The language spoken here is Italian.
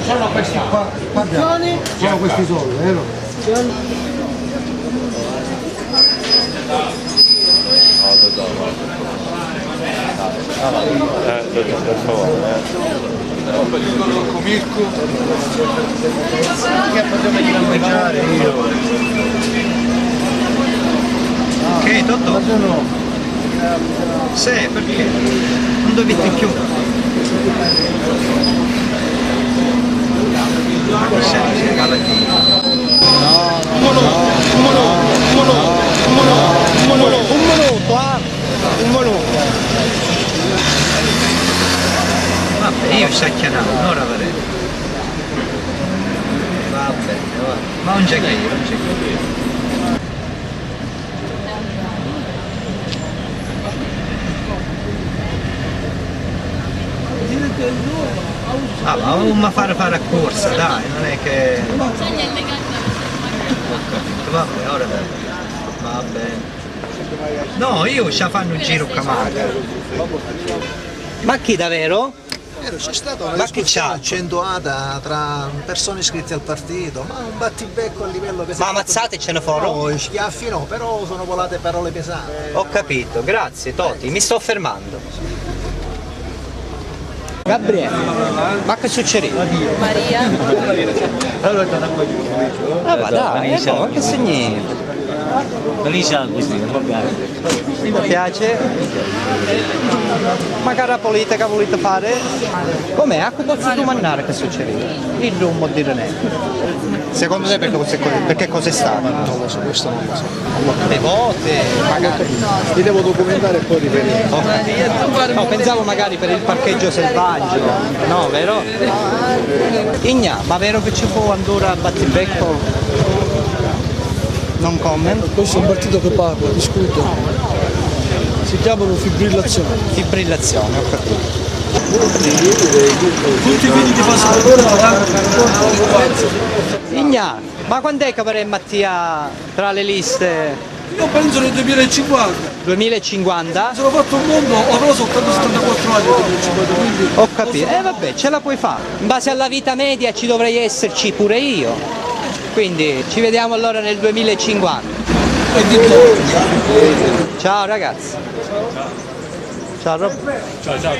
Sono questi qua, sono questi soli, vero? Per favore. Mirko. Che possiamo mangiare io? Ok, Totò? Sì, perché? Non dovete più. Ma cos'è? Si regala di... Un minuto. Vabbè, io sto chiamando, ora vedremo. Va bene, va. Ma non c'è che io, non c'è che io. Ah, ma non mi fare a corsa, dai, non è che... Vabbè, ora va bene. No, io ci fanno un giro camaca. Ma chi davvero? C'è stata una Ma chi discussione c'ha? accentuata tra persone iscritte al partito, ma un battibecco a livello che... Ma ammazzate ce ne fuori? No, schiaffi no, però sono volate parole pesanti. Ho capito, grazie Toti, mi sto fermando. Gabriele, ma che succede? Maria. Ah, ma dai, no, che segni? Felice così, va bene. Mi piace. Ma cara politica volete fare? Com'è? A cosa posso domandare che succede? Il rummo di René. Secondo te perché cos'è stato? Non lo so, questo non lo so. Le vote, magari. Mi devo documentare e poi riferire. No, pensavo magari per il parcheggio selvaggio, no, vero? Igna, ma vero che ci può andare a battibecco? Non comment? Questo è un partito che parla, discute. Si chiamano fibrillazione. Fibrillazione, ho capito. Tutti i figli di Pasquale. Igna, ma quando è che avremo Mattia tra le liste? Io penso nel 2050. 2050? Sono fatto un mondo, avrò soltanto 74 anni nel 2050, quindi... Ho capito, vabbè, ce la puoi fare. In base alla vita media ci dovrei esserci pure io. Quindi ci vediamo allora nel 2050. Ciao ragazzi. Ciao Rob. Ciao, ciao.